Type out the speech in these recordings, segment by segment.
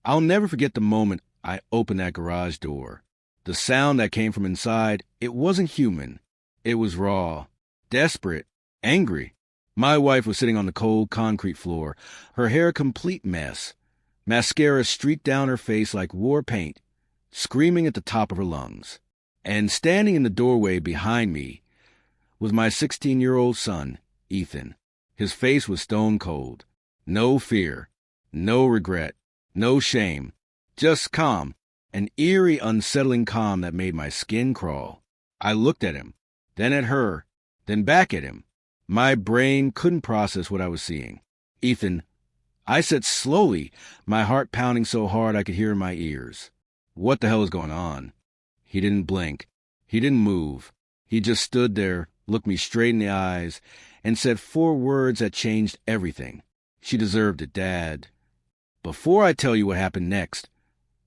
I'll never forget the moment I opened that garage door. The sound that came from inside, it wasn't human. It was raw, desperate, angry. My wife was sitting on the cold concrete floor, her hair a complete mess, mascara streaked down her face like war paint, screaming at the top of her lungs. And standing in the doorway behind me was my 16-year-old son, Ethan. His face was stone cold. No fear, no regret, no shame, just calm, an eerie, unsettling calm that made my skin crawl. I looked at him, then at her, then back at him. My brain couldn't process what I was seeing. "Ethan," I said slowly, my heart pounding so hard I could hear in my ears. "What the hell is going on?" He didn't blink. He didn't move. He just stood there, looked me straight in the eyes, and said 4 words that changed everything. "She deserved it, Dad." Before I tell you what happened next,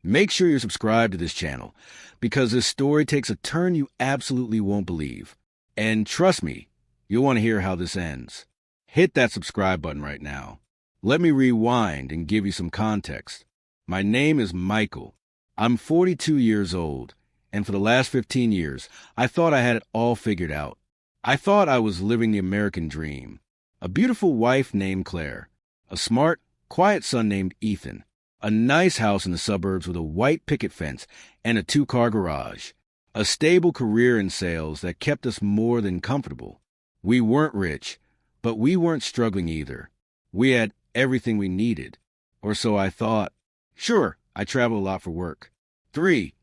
make sure you're subscribed to this channel, because this story takes a turn you absolutely won't believe. And trust me, you'll want to hear how this ends. Hit that subscribe button right now. Let me rewind and give you some context. My name is Michael. I'm 42 years old, and for the last 15 years, I thought I had it all figured out. I thought I was living the American dream. A beautiful wife named Claire, a smart, quiet son named Ethan, a nice house in the suburbs with a white picket fence and a 2-car garage, a stable career in sales that kept us more than comfortable. We weren't rich, but we weren't struggling either. We had everything we needed, or so I thought. Sure, I traveled a lot for work. 3,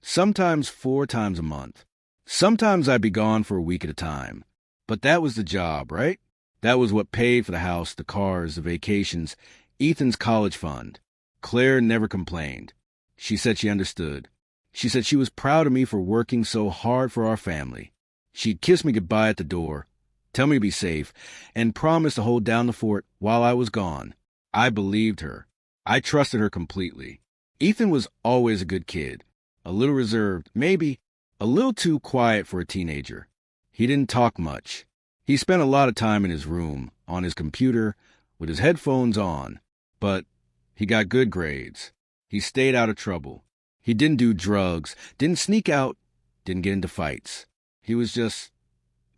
sometimes 4 times a month. Sometimes I'd be gone for a week at a time. But that was the job, right? That was what paid for the house, the cars, the vacations, Ethan's college fund. Claire never complained. She said she understood. She said she was proud of me for working so hard for our family. She'd kiss me goodbye at the door, tell me to be safe, and promise to hold down the fort while I was gone. I believed her. I trusted her completely. Ethan was always a good kid, a little reserved, maybe a little too quiet for a teenager. He didn't talk much. He spent a lot of time in his room, on his computer, with his headphones on. But he got good grades. He stayed out of trouble. He didn't do drugs, didn't sneak out, didn't get into fights. He was just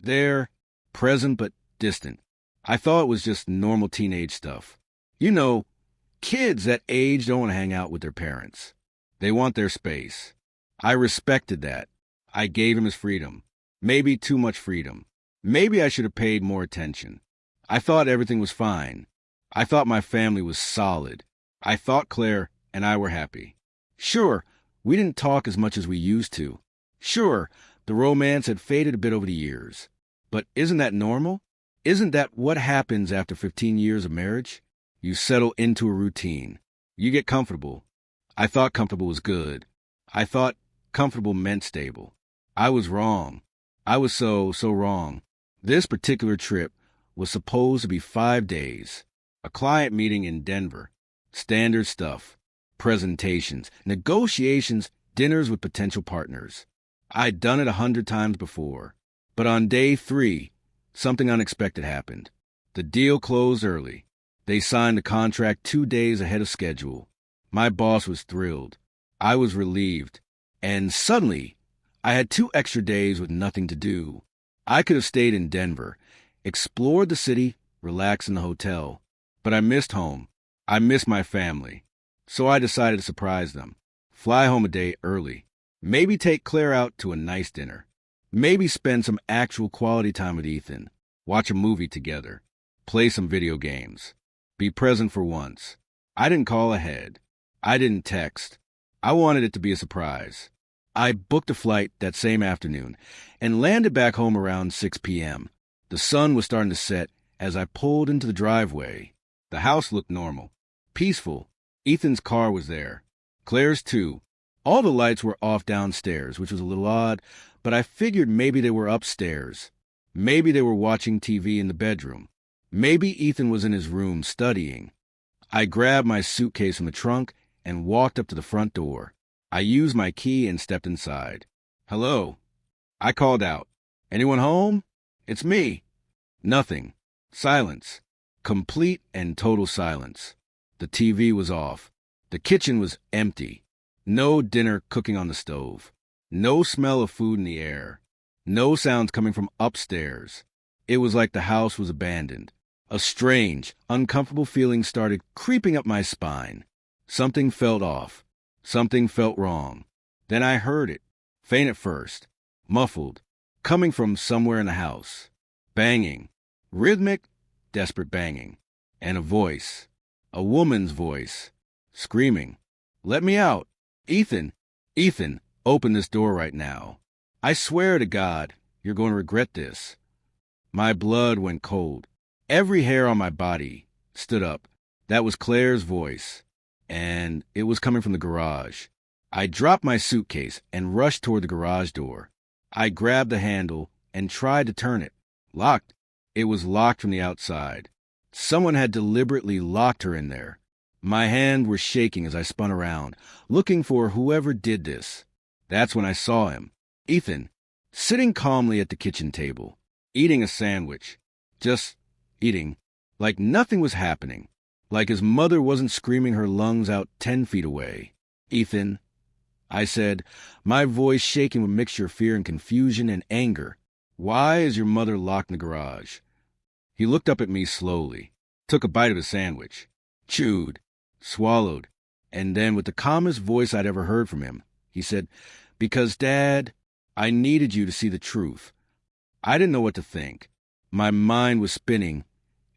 there, present but distant. I thought it was just normal teenage stuff. You know, kids that age don't want to hang out with their parents. They want their space. I respected that. I gave him his freedom. Maybe too much freedom. Maybe I should have paid more attention. I thought everything was fine. I thought my family was solid. I thought Claire and I were happy. Sure, we didn't talk as much as we used to. Sure, the romance had faded a bit over the years. But isn't that normal? Isn't that what happens after 15 years of marriage? You settle into a routine. You get comfortable. I thought comfortable was good. I thought comfortable meant stable. I was wrong. I was so wrong. This particular trip was supposed to be 5 days. A client meeting in Denver. Standard stuff. Presentations, negotiations, dinners with potential partners. I'd done it 100 times before. But on day 3, something unexpected happened. The deal closed early. They signed the contract 2 days ahead of schedule. My boss was thrilled. I was relieved. And suddenly, I had 2 extra days with nothing to do. I could have stayed in Denver, explored the city, relaxed in the hotel. But I missed home. I missed my family. So I decided to surprise them. Fly home a day early. Maybe take Claire out to a nice dinner. Maybe spend some actual quality time with Ethan. Watch a movie together. Play some video games. Be present for once. I didn't call ahead. I didn't text. I wanted it to be a surprise. I booked a flight that same afternoon and landed back home around 6 p.m. The sun was starting to set as I pulled into the driveway. The house looked normal, peaceful. Ethan's car was there. Claire's too. All the lights were off downstairs, which was a little odd, but I figured maybe they were upstairs. Maybe they were watching TV in the bedroom. Maybe Ethan was in his room studying. I grabbed my suitcase from the trunk and walked up to the front door. I used my key and stepped inside. "Hello." I called out. "Anyone home?" "It's me." Nothing. Silence. Complete and total silence. The TV was off. The kitchen was empty. No dinner cooking on the stove. No smell of food in the air. No sounds coming from upstairs. It was like the house was abandoned. A strange, uncomfortable feeling started creeping up my spine. Something felt off. Something felt wrong. Then I heard it, faint at first, muffled, coming from somewhere in the house. Banging. Rhythmic, desperate banging. And a voice. A woman's voice. Screaming. "Let me out! Ethan! Ethan, open this door right now. I swear to God, you're going to regret this." My blood went cold. Every hair on my body stood up. That was Claire's voice, and it was coming from the garage. I dropped my suitcase and rushed toward the garage door. I grabbed the handle and tried to turn it. Locked. It was locked from the outside. Someone had deliberately locked her in there. My hands were shaking as I spun around, looking for whoever did this. That's when I saw him. Ethan, sitting calmly at the kitchen table, eating a sandwich. Just eating, like nothing was happening, like his mother wasn't screaming her lungs out 10 feet away. "Ethan," I said, my voice shaking with a mixture of fear and confusion and anger. "Why is your mother locked in the garage?" He looked up at me slowly, took a bite of his sandwich, chewed, swallowed, and then with the calmest voice I'd ever heard from him, he said, "Because, Dad, I needed you to see the truth." I didn't know what to think. My mind was spinning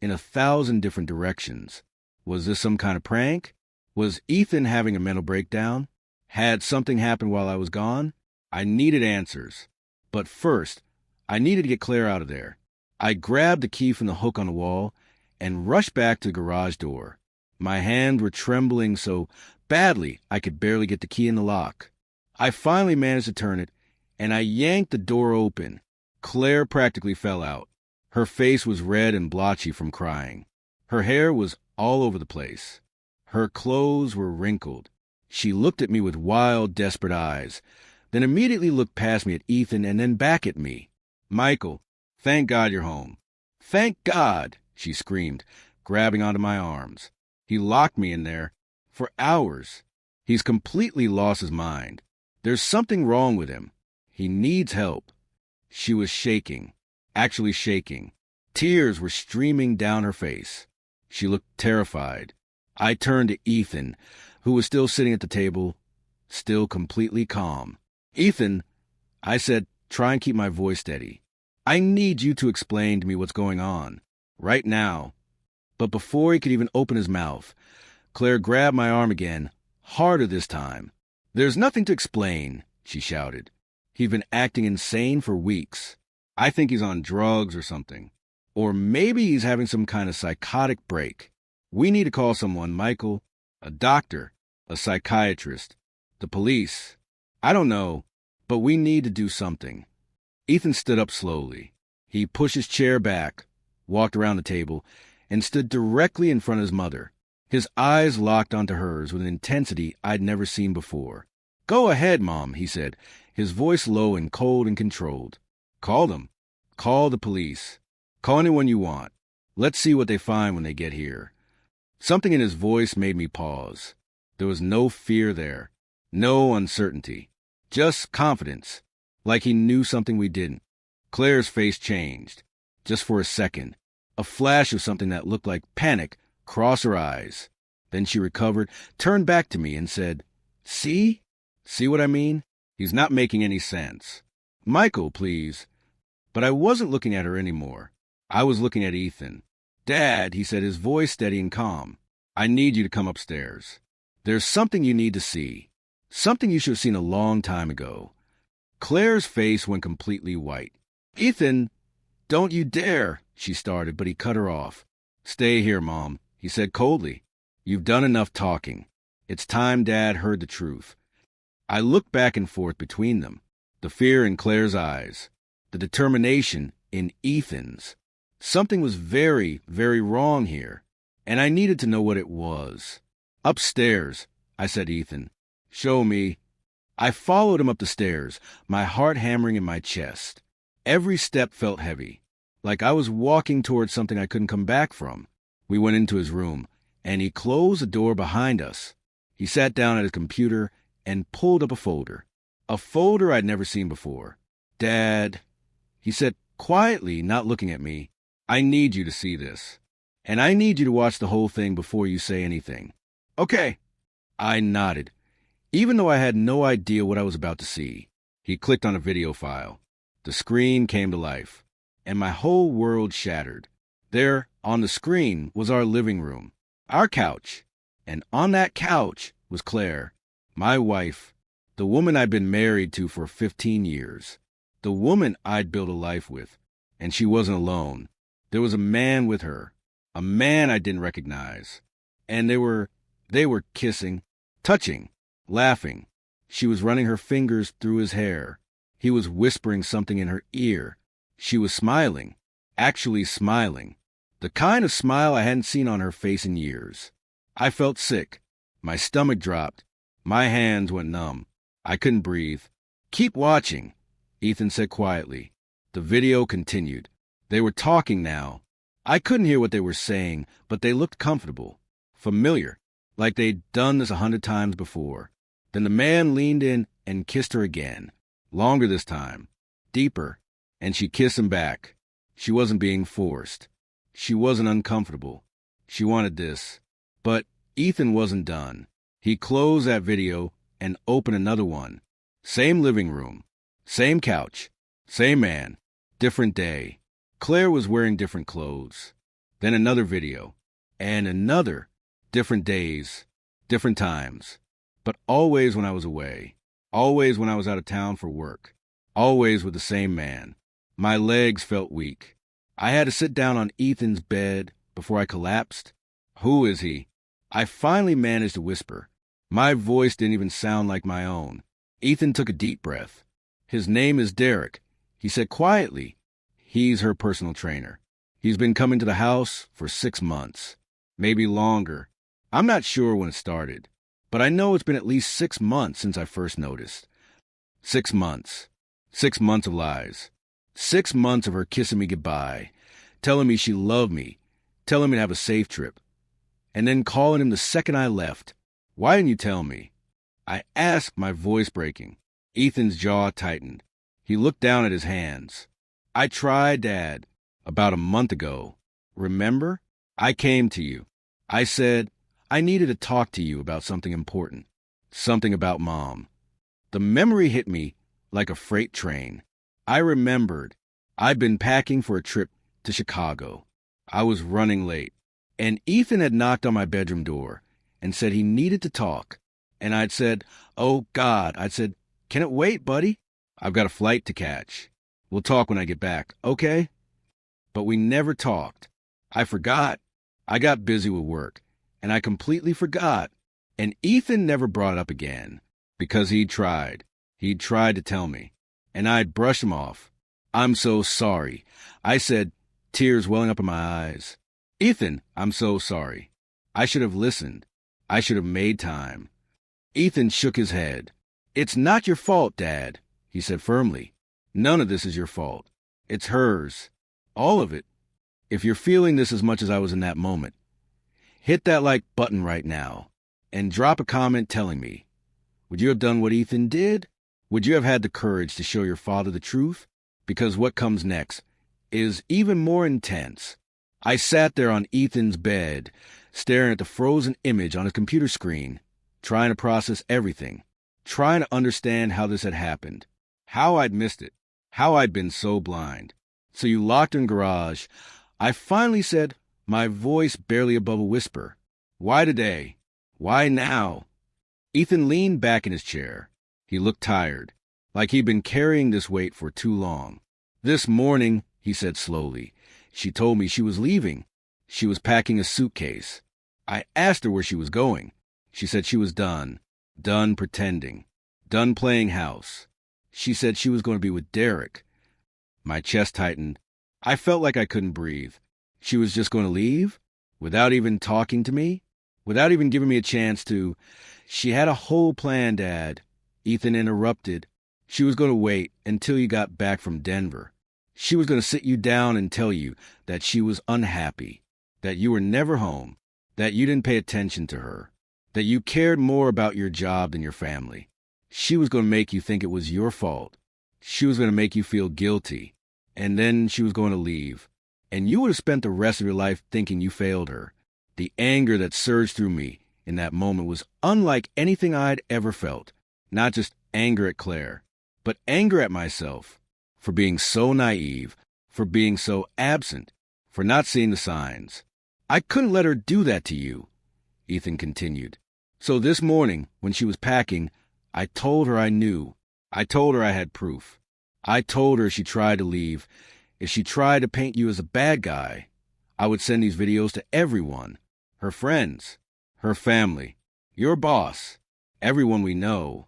in 1,000 different directions. Was this some kind of prank? Was Ethan having a mental breakdown? Had something happened while I was gone? I needed answers. But first, I needed to get Claire out of there. I grabbed the key from the hook on the wall and rushed back to the garage door. My hands were trembling so badly I could barely get the key in the lock. I finally managed to turn it, and I yanked the door open. Claire practically fell out. Her face was red and blotchy from crying. Her hair was all over the place. Her clothes were wrinkled. She looked at me with wild, desperate eyes, then immediately looked past me at Ethan and then back at me. "Michael, thank God you're home." "Thank God," she screamed, grabbing onto my arms. "He locked me in there for hours. He's completely lost his mind. There's something wrong with him. He needs help." She was shaking, actually shaking. Tears were streaming down her face. She looked terrified. I turned to Ethan, who was still sitting at the table, still completely calm. "Ethan," I said, trying to keep my voice steady, "I need you to explain to me what's going on. Right now." But before he could even open his mouth, Claire grabbed my arm again, harder this time. "There's nothing to explain," she shouted. "He's been acting insane for weeks. I think he's on drugs or something. Or maybe he's having some kind of psychotic break. We need to call someone, Michael. A doctor, a psychiatrist, the police. I don't know, but we need to do something." Ethan stood up slowly. He pushed his chair back, walked around the table, and stood directly in front of his mother. His eyes locked onto hers with an intensity I'd never seen before. "Go ahead, Mom," he said, his voice low and cold and controlled. "Call them. Call the police. Call anyone you want. Let's see what they find when they get here." Something in his voice made me pause. There was no fear there, no uncertainty, just confidence, like he knew something we didn't. Claire's face changed, just for a second. A flash of something that looked like panic crossed her eyes. Then she recovered, turned back to me, and said, "See? See what I mean? He's not making any sense. Michael, please." But I wasn't looking at her anymore. I was looking at Ethan. "Dad," he said, his voice steady and calm, "I need you to come upstairs. There's something you need to see. Something you should have seen a long time ago." Claire's face went completely white. "Ethan, don't you dare," she started, but he cut her off. "Stay here, Mom," he said coldly. "You've done enough talking. It's time Dad heard the truth." I looked back and forth between them, the fear in Claire's eyes, the determination in Ethan's. Something was very, very wrong here, and I needed to know what it was. "Upstairs," I said to Ethan. "Show me." I followed him up the stairs, my heart hammering in my chest. Every step felt heavy, like I was walking towards something I couldn't come back from. We went into his room, and he closed the door behind us. He sat down at his computer and pulled up a folder. A folder I'd never seen before. Dad, he said quietly, not looking at me, I need you to see this. And I need you to watch the whole thing before you say anything. Okay. I nodded, even though I had no idea what I was about to see. He clicked on a video file. The screen came to life, and my whole world shattered. There, on the screen, was our living room, our couch, and on that couch was Claire, my wife, the woman I'd been married to for 15 years, the woman I'd built a life with, and she wasn't alone. There was a man with her, a man I didn't recognize, and they were kissing, touching, laughing. She was running her fingers through his hair. He was whispering something in her ear. She was smiling, actually smiling, the kind of smile I hadn't seen on her face in years. I felt sick. My stomach dropped. My hands went numb. I couldn't breathe. Keep watching, Ethan said quietly. The video continued. They were talking now. I couldn't hear what they were saying, but they looked comfortable, familiar, like they'd done this 100 times before. Then the man leaned in and kissed her again, longer this time, deeper, and she kissed him back. She wasn't being forced. She wasn't uncomfortable. She wanted this. But Ethan wasn't done. He closed that video and opened another one. Same living room, same couch, same man, different day. Claire was wearing different clothes. Then another video, and another, different days, different times. But always when I was away, always when I was out of town for work, always with the same man. My legs felt weak. I had to sit down on Ethan's bed before I collapsed. Who is he? I finally managed to whisper. My voice didn't even sound like my own. Ethan took a deep breath. His name is Derek, he said quietly. He's her personal trainer. He's been coming to the house for 6 months, maybe longer. I'm not sure when it started, but I know it's been at least 6 months since I first noticed. 6 months. 6 months of lies. 6 months of her kissing me goodbye, telling me she loved me, telling me to have a safe trip, and then calling him the second I left. Why didn't you tell me? I asked, my voice breaking. Ethan's jaw tightened. He looked down at his hands. I tried, Dad, about a month ago. Remember? I came to you. I said I needed to talk to you about something important, something about Mom. The memory hit me like a freight train. I remembered I'd been packing for a trip to Chicago. I was running late, and Ethan had knocked on my bedroom door and said he needed to talk. And I'd said, oh, God, I'd said, can it wait, buddy? I've got a flight to catch. We'll talk when I get back, okay? But we never talked. I forgot. I got busy with work, and I completely forgot. And Ethan never brought it up again, because he'd tried. He'd tried to tell me, and I'd brush him off. I'm so sorry, I said, tears welling up in my eyes. Ethan, I'm so sorry. I should have listened. I should have made time. Ethan shook his head. It's not your fault, Dad, he said firmly. None of this is your fault. It's hers. All of it. If you're feeling this as much as I was in that moment, hit that like button right now and drop a comment telling me, would you have done what Ethan did? Would you have had the courage to show your father the truth? Because what comes next is even more intense. I sat there on Ethan's bed, staring at the frozen image on his computer screen, trying to process everything, trying to understand how this had happened, how I'd missed it, how I'd been so blind. So you locked in garage. I finally said, my voice barely above a whisper, why today? Why now? Ethan leaned back in his chair. He looked tired, like he'd been carrying this weight for too long. This morning, he said slowly, she told me she was leaving. She was packing a suitcase. I asked her where she was going. She said she was done pretending, done playing house. She said she was going to be with Derek. My chest tightened. I felt like I couldn't breathe. She was just going to leave? Without even talking to me? Without even giving me a chance to... She had a whole plan, Dad. Ethan interrupted. She was going to wait until you got back from Denver. She was going to sit you down and tell you that she was unhappy, that you were never home, that you didn't pay attention to her. that you cared more about your job than your family. She was going to make you think it was your fault. She was going to make you feel guilty. And then she was going to leave. And you would have spent the rest of your life thinking you failed her. The anger that surged through me in that moment was unlike anything I'd ever felt. Not just anger at Claire, but anger at myself for being so naive, for being so absent, for not seeing the signs. I couldn't let her do that to you, Ethan continued. So this morning, when she was packing, I told her I knew. I told her I had proof. I told her she tried to leave. If she tried to paint you as a bad guy, I would send these videos to everyone. Her friends, her family, your boss, everyone we know.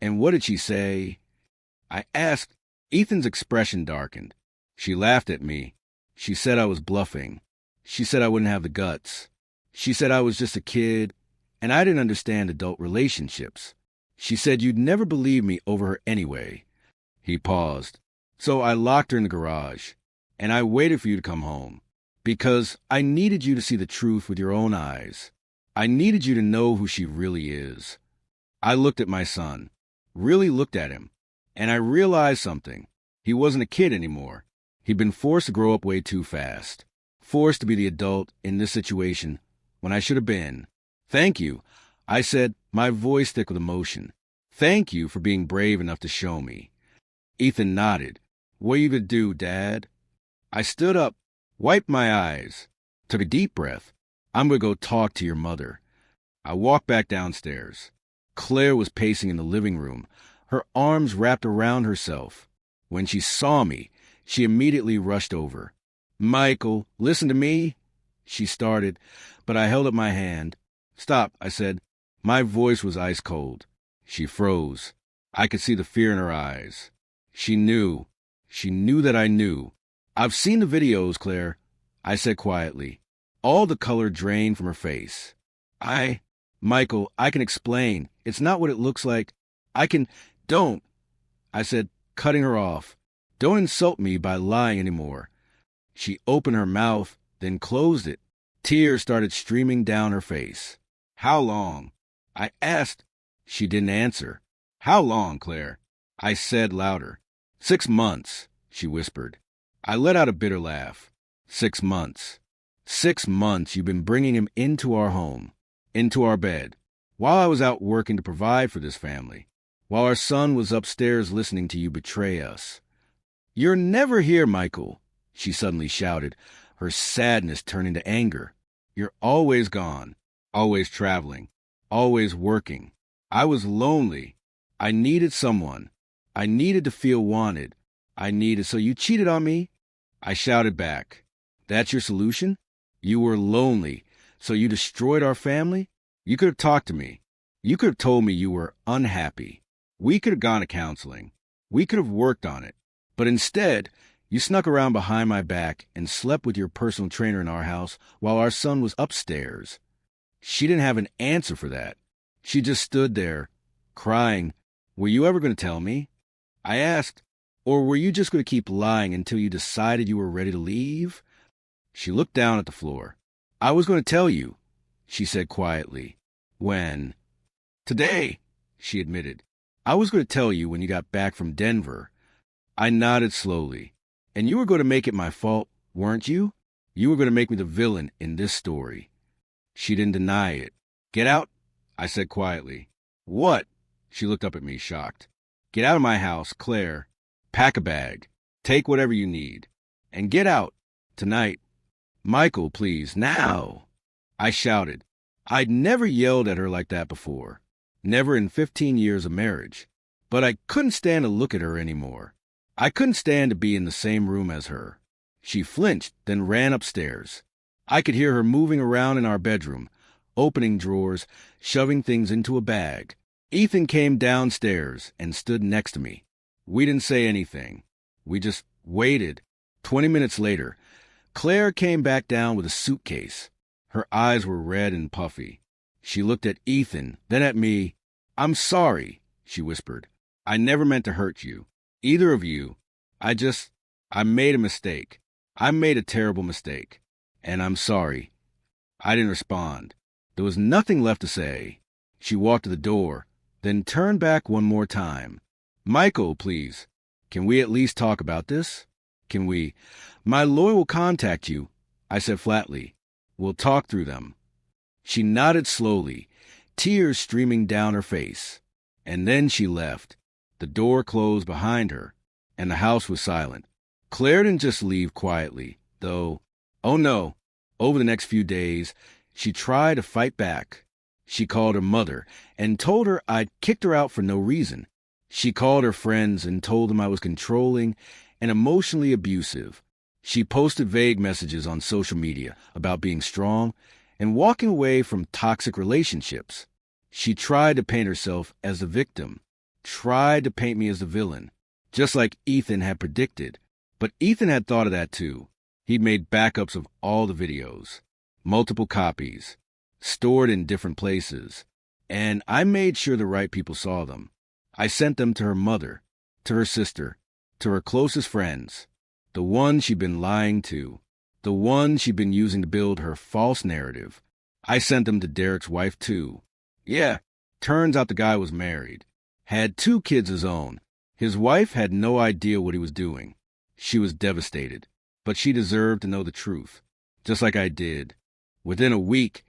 And what did she say? I asked. Ethan's expression darkened. She laughed at me. She said I was bluffing. She said I wouldn't have the guts. She said I was just a kid, and I didn't understand adult relationships. She said you'd never believe me over her anyway. He paused. So I locked her in the garage, and I waited for you to come home, because I needed you to see the truth with your own eyes. I needed you to know who she really is. I looked at my son, really looked at him, and I realized something. He wasn't a kid anymore. He'd been forced to grow up way too fast, forced to be the adult in this situation when I should have been. Thank you, I said, my voice thick with emotion. Thank you for being brave enough to show me. Ethan nodded. What are you going to do, Dad? I stood up, wiped my eyes, took a deep breath. I'm going to go talk to your mother. I walked back downstairs. Claire was pacing in the living room, her arms wrapped around herself. When she saw me, she immediately rushed over. Michael, listen to me, she started, but I held up my hand. Stop, I said. My voice was ice cold. She froze. I could see the fear in her eyes. She knew. She knew that I knew. I've seen the videos, Claire, I said quietly. All the color drained from her face. Michael, I can explain. It's not what it looks like. Don't, I said, cutting her off. Don't insult me by lying anymore. She opened her mouth, then closed it. Tears started streaming down her face. How long? I asked. She didn't answer. How long, Claire? I said louder. 6 months, she whispered. I let out a bitter laugh. 6 months. 6 months you've been bringing him into our home, into our bed, while I was out working to provide for this family, while our son was upstairs listening to you betray us. You're never here, Michael, she suddenly shouted, her sadness turning to anger. You're always gone, always traveling, always working. I was lonely. I needed someone. I needed to feel wanted. So you cheated on me? I shouted back. That's your solution? You were lonely, so you destroyed our family? You could have talked to me. You could have told me you were unhappy. We could have gone to counseling. We could have worked on it. But instead, you snuck around behind my back and slept with your personal trainer in our house while our son was upstairs. She didn't have an answer for that. She just stood there, crying. Were you ever going to tell me? I asked. Or were you just going to keep lying until you decided you were ready to leave? She looked down at the floor. I was going to tell you, she said quietly. When? Today, she admitted. I was going to tell you when you got back from Denver. I nodded slowly. And you were going to make it my fault, weren't you? You were going to make me the villain in this story. She didn't deny it. Get out, I said quietly. What? She looked up at me, shocked. Get out of my house, Claire. Pack a bag. Take whatever you need. And get out. Tonight. Michael, please, now. I shouted. I'd never yelled at her like that before. Never in 15 years of marriage. But I couldn't stand to look at her anymore. I couldn't stand to be in the same room as her. She flinched, then ran upstairs. I could hear her moving around in our bedroom, opening drawers, shoving things into a bag. Ethan came downstairs and stood next to me. We didn't say anything. We just waited. 20 minutes later, Claire came back down with a suitcase. Her eyes were red and puffy. She looked at Ethan, then at me. I'm sorry, she whispered. I never meant to hurt you. Either of you. I made a mistake. I made a terrible mistake. And I'm sorry. I didn't respond. There was nothing left to say. She walked to the door, then turned back one more time. Michael, please. Can we at least talk about this? Can we? My lawyer will contact you, I said flatly. We'll talk through them. She nodded slowly, tears streaming down her face. And then she left. The door closed behind her, and the house was silent. Claire didn't just leave quietly, though. Oh no. Over the next few days, she tried to fight back. She called her mother and told her I'd kicked her out for no reason. She called her friends and told them I was controlling and emotionally abusive. She posted vague messages on social media about being strong and walking away from toxic relationships. She tried to paint herself as the victim, tried to paint me as the villain, just like Ethan had predicted. But Ethan had thought of that too. He'd made backups of all the videos, multiple copies, stored in different places, and I made sure the right people saw them. I sent them to her mother, to her sister, to her closest friends, the one she'd been lying to, the one she'd been using to build her false narrative. I sent them to Derek's wife too. Yeah, turns out the guy was married, had 2 kids his own. His wife had no idea what he was doing. She was devastated, but she deserved to know the truth, just like I did. Within a week,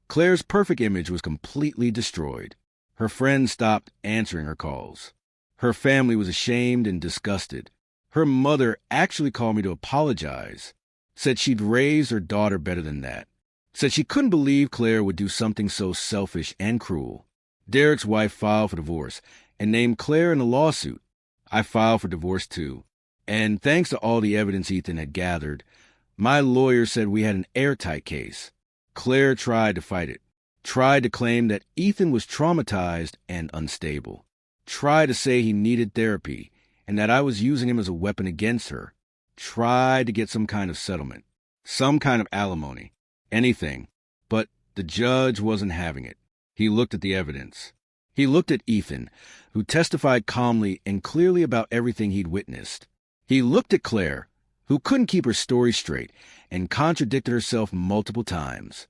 Claire's perfect image was completely destroyed. Her friends stopped answering her calls. Her family was ashamed and disgusted. Her mother actually called me to apologize, said she'd raised her daughter better than that, said she couldn't believe Claire would do something so selfish and cruel. Derek's wife filed for divorce and named Claire in the lawsuit. I filed for divorce too. And thanks to all the evidence Ethan had gathered, my lawyer said we had an airtight case. Claire tried to fight it, tried to claim that Ethan was traumatized and unstable, tried to say he needed therapy and that I was using him as a weapon against her, tried to get some kind of settlement, some kind of alimony, anything. But the judge wasn't having it. He looked at the evidence. He looked at Ethan, who testified calmly and clearly about everything he'd witnessed. He looked at Claire, who couldn't keep her story straight and contradicted herself multiple times.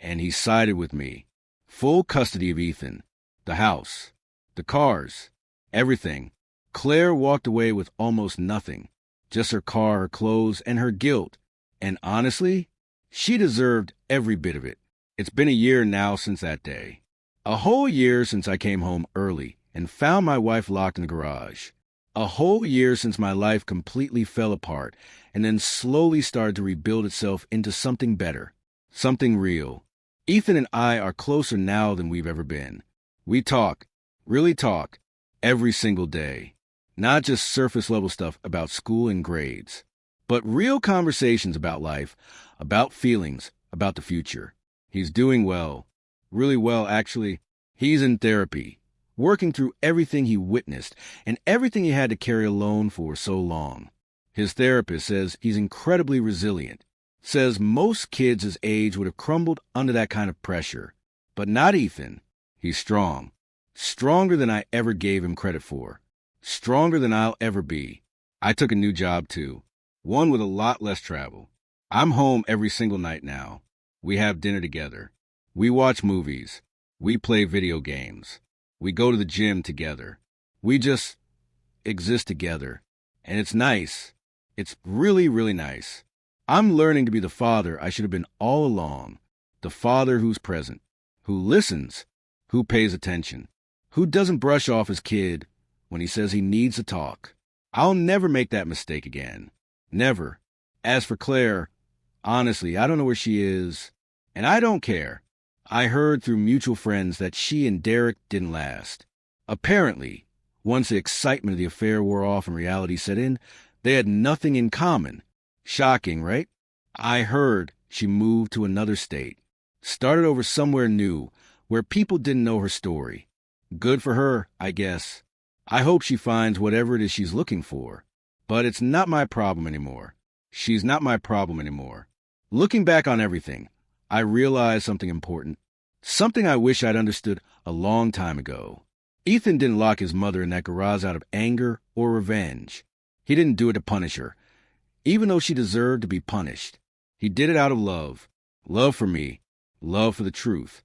And he sided with me. Full custody of Ethan, the house, the cars, everything. Claire walked away with almost nothing, just her car, her clothes, and her guilt. And honestly, she deserved every bit of it. It's been a year now since that day. A whole year since I came home early and found my wife locked in the garage. A whole year since my life completely fell apart and then slowly started to rebuild itself into something better, something real. Ethan and I are closer now than we've ever been. We talk, really talk, every single day. Not just surface-level stuff about school and grades, but real conversations about life, about feelings, about the future. He's doing well, really well actually. He's in therapy, working through everything he witnessed and everything he had to carry alone for so long. His therapist says he's incredibly resilient, says most kids his age would have crumbled under that kind of pressure. But not Ethan. He's strong. Stronger than I ever gave him credit for. Stronger than I'll ever be. I took a new job too, one with a lot less travel. I'm home every single night now. We have dinner together. We watch movies. We play video games. We go to the gym together. We just exist together. And it's nice. It's really, really nice. I'm learning to be the father I should have been all along. The father who's present, who listens, who pays attention, who doesn't brush off his kid when he says he needs to talk. I'll never make that mistake again. Never. As for Claire, honestly, I don't know where she is, and I don't care. I heard through mutual friends that she and Derek didn't last. Apparently, once the excitement of the affair wore off and reality set in, they had nothing in common. Shocking, right? I heard she moved to another state, started over somewhere new, where people didn't know her story. Good for her, I guess. I hope she finds whatever it is she's looking for. But it's not my problem anymore. She's not my problem anymore. Looking back on everything, I realized something important. Something I wish I'd understood a long time ago. Ethan didn't lock his mother in that garage out of anger or revenge. He didn't do it to punish her, even though she deserved to be punished. He did it out of love. Love for me. Love for the truth.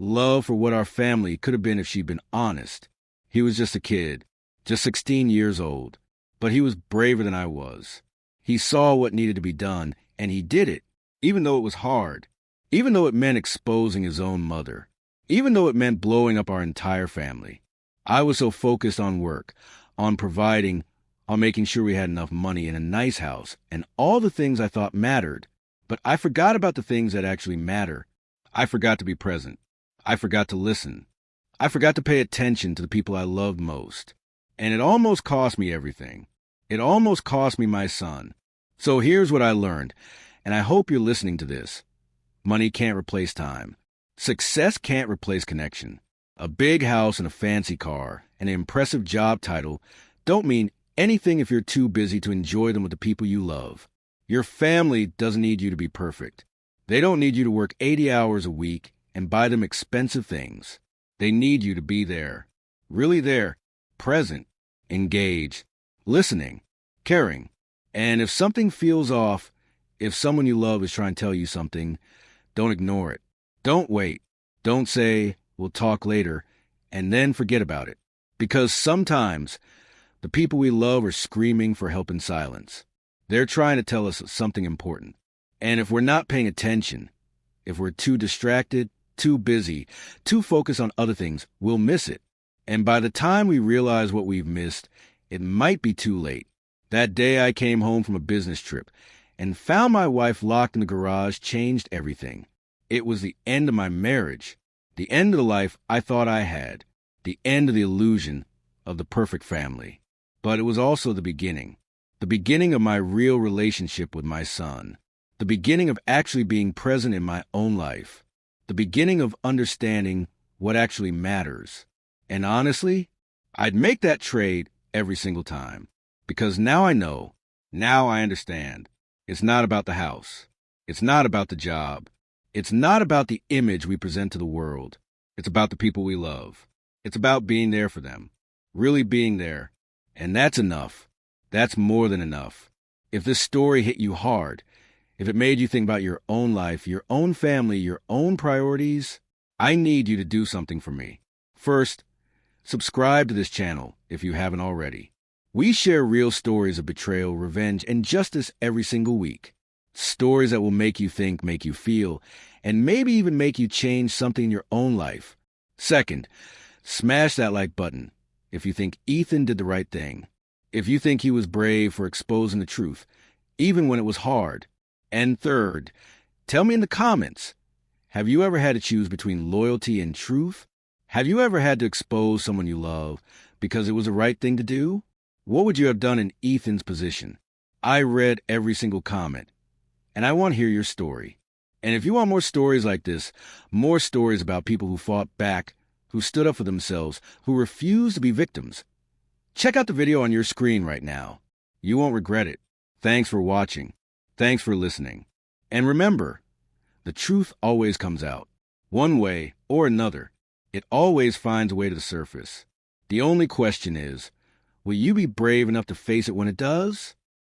love for what our family could have been if she'd been honest. He was just a kid, just 16 years old, but he was braver than I was. He saw what needed to be done, and he did it, even though it was hard, even though it meant exposing his own mother, even though it meant blowing up our entire family. I was so focused on work, on providing, on making sure we had enough money in a nice house, and all the things I thought mattered, but I forgot about the things that actually matter. I forgot to be present. I forgot to listen. I forgot to pay attention to the people I loved most. And it almost cost me everything. It almost cost me my son. So here's what I learned, and I hope you're listening to this. Money can't replace time. Success can't replace connection. A big house and a fancy car and an impressive job title don't mean anything if you're too busy to enjoy them with the people you love. Your family doesn't need you to be perfect. They don't need you to work 80 hours a week and buy them expensive things. They need you to be there, really there, present, engaged, listening, caring. And if something feels off, if someone you love is trying to tell you something, don't ignore it. Don't wait. Don't say, we'll talk later, and then forget about it. Because sometimes the people we love are screaming for help in silence. They're trying to tell us something important. And if we're not paying attention, if we're too distracted, too busy, too focused on other things, we'll miss it. And by the time we realize what we've missed, it might be too late. That day I came home from a business trip and found my wife locked in the garage changed everything. It was the end of my marriage, the end of the life I thought I had, the end of the illusion of the perfect family. But it was also the beginning of my real relationship with my son, the beginning of actually being present in my own life, the beginning of understanding what actually matters. And honestly, I'd make that trade every single time, because now I know, now I understand. It's not about the house. It's not about the job. It's not about the image we present to the world. It's about the people we love. It's about being there for them, really being there. And that's enough. That's more than enough. If this story hit you hard, if it made you think about your own life, your own family, your own priorities, I need you to do something for me. First, subscribe to this channel if you haven't already. We share real stories of betrayal, revenge, and justice every single week. Stories that will make you think, make you feel, and maybe even make you change something in your own life. Second, smash that like button if you think Ethan did the right thing. If you think he was brave for exposing the truth, even when it was hard. And third, tell me in the comments, have you ever had to choose between loyalty and truth? Have you ever had to expose someone you love because it was the right thing to do? What would you have done in Ethan's position? I read every single comment, and I want to hear your story. And if you want more stories like this, more stories about people who fought back, who stood up for themselves, who refused to be victims, check out the video on your screen right now. You won't regret it. Thanks for watching. Thanks for listening. And remember, the truth always comes out. One way or another, it always finds a way to the surface. The only question is, will you be brave enough to face it when it does?